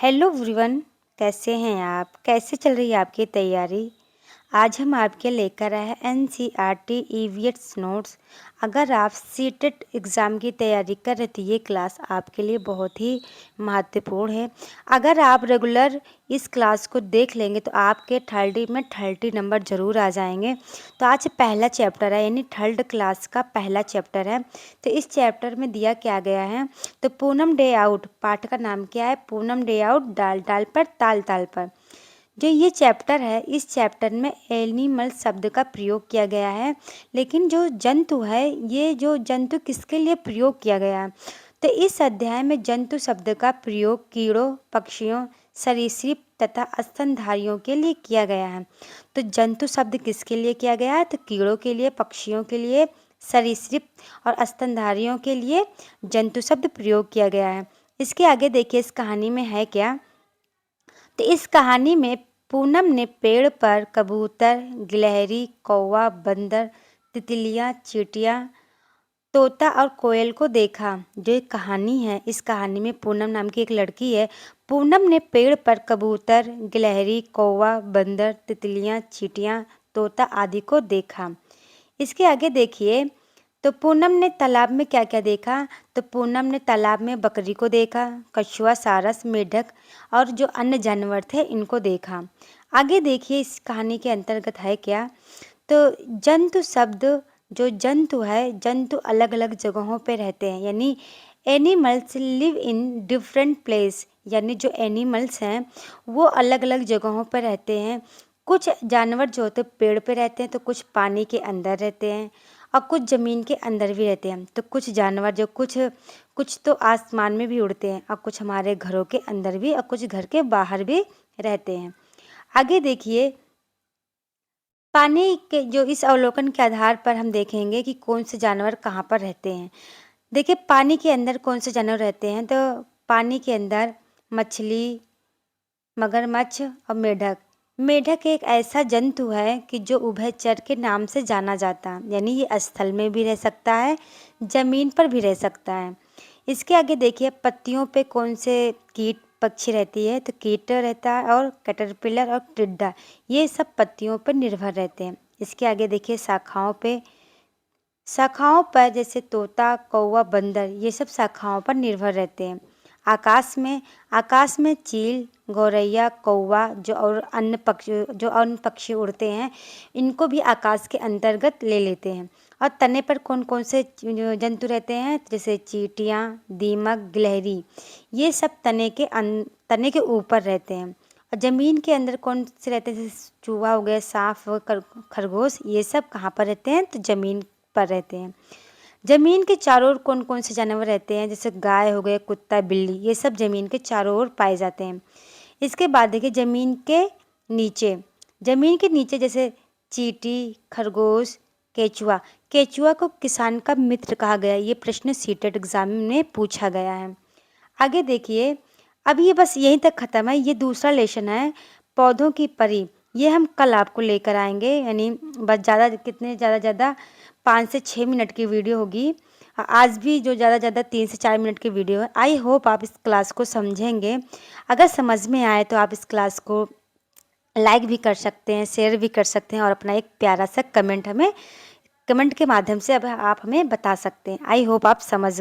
Hello everyone, कैसे हैं आप? कैसे चल रही है आपकी तैयारी? आज हम आपके लेकर आए हैं एनसीईआरटी ईवीएस नोट्स। अगर आप सीटेट एग्ज़ाम की तैयारी कर रहे तो ये क्लास आपके लिए बहुत ही महत्वपूर्ण है। अगर आप रेगुलर इस क्लास को देख लेंगे तो आपके 30 में 30 नंबर ज़रूर आ जाएंगे। तो आज पहला चैप्टर है, यानी थर्ड क्लास का पहला चैप्टर है। तो इस चैप्टर में दिया क्या गया है, तो पूनम डे आउट, पाठ का नाम क्या है? पूनम डे आउट, डाल डाल पर ताल ताल पर। जो ये चैप्टर है, इस चैप्टर में एनिमल शब्द का प्रयोग किया गया है, लेकिन जो जंतु है, ये जो जंतु किसके लिए प्रयोग किया गया है? तो इस अध्याय में जंतु शब्द का प्रयोग कीड़ों, पक्षियों, सरीसृप तथा स्तनधारियों के लिए किया गया है। तो जंतु शब्द किसके लिए किया गया है? तो कीड़ों के लिए, पक्षियों के लिए, सरीसृप और स्तनधारियों के लिए जंतु शब्द प्रयोग किया गया है। इसके आगे देखिए इस कहानी में है क्या। तो इस कहानी में पूनम ने पेड़ पर कबूतर, गिलहरी, कौवा, बंदर, तितलियां, चींटियां, तोता और कोयल को देखा। जो एक कहानी है, इस कहानी में पूनम नाम की एक लड़की है। पूनम ने पेड़ पर कबूतर, गिलहरी, कौवा, बंदर, तितलियां, चींटियां, तोता आदि को देखा। इसके आगे देखिए, तो पूनम ने तालाब में क्या क्या देखा? तो पूनम ने तालाब में बकरी को देखा, कछुआ, सारस, मेढक और जो अन्य जानवर थे इनको देखा। आगे देखिए इस कहानी के अंतर्गत है क्या, तो जंतु शब्द, जो जंतु है, जंतु अलग अलग जगहों पे रहते हैं, यानी animals live in different place, यानी जो एनिमल्स हैं वो अलग अलग जगहों पर रहते हैं। कुछ जानवर जो होते पेड़ पे रहते हैं, तो कुछ पानी के अंदर रहते हैं और कुछ ज़मीन के अंदर भी रहते हैं। तो कुछ जानवर जो कुछ कुछ तो आसमान में भी उड़ते हैं और कुछ हमारे घरों के अंदर भी और कुछ घर के बाहर भी रहते हैं। आगे देखिए, पानी के जो इस अवलोकन के आधार पर हम देखेंगे कि कौन से जानवर कहाँ पर रहते हैं। देखिए पानी के अंदर कौन से जानवर रहते हैं, तो पानी के अंदर मछली, मगरमच्छ और मेढक। मेढक एक ऐसा जंतु है कि जो उभयचर के नाम से जाना जाता है, यानी ये स्थल में भी रह सकता है, जमीन पर भी रह सकता है। इसके आगे देखिए पत्तियों पे कौन से कीट पक्षी रहती है, तो कीट रहता है और कैटरपिलर और टिड्डा, ये सब पत्तियों पर निर्भर रहते हैं। इसके आगे देखिए शाखाओं पर जैसे तोता, कौवा, बंदर, ये सब शाखाओं पर निर्भर रहते हैं। आकाश में चील, गौरैया, कौवा जो अन्य पक्षी उड़ते हैं, इनको भी आकाश के अंतर्गत ले लेते हैं। और तने पर कौन कौन से जंतु रहते हैं, जैसे चींटियां, दीमक, गिलहरी, ये सब तने के ऊपर रहते हैं। और ज़मीन के अंदर कौन से रहते हैं, जैसे चूहा हो गया, सांप, खरगोश, ये सब कहाँ पर रहते हैं, तो ज़मीन पर रहते हैं। जमीन के चारों ओर कौन कौन से जानवर रहते हैं, जैसे गाय हो गए, कुत्ता, बिल्ली, ये सब जमीन के चारों ओर पाए जाते हैं। इसके बाद देखिए जमीन के नीचे जैसे चींटी, खरगोश, केचुआ। केचुआ को किसान का मित्र कहा गया, ये प्रश्न सीटेट एग्जाम में पूछा गया है। आगे देखिए, अब ये बस यहीं तक ख़त्म है, ये दूसरा लेसन है पौधों की परी। ये हम कल आपको लेकर आएंगे, यानी बस ज़्यादा 5 से 6 मिनट की वीडियो होगी। आज भी जो ज़्यादा 3 से 4 मिनट की वीडियो है। आई होप आप इस क्लास को समझेंगे। अगर समझ में आए तो आप इस क्लास को लाइक भी कर सकते हैं, शेयर भी कर सकते हैं और अपना एक प्यारा सा कमेंट के माध्यम से अब आप हमें बता सकते हैं। आई होप आप समझ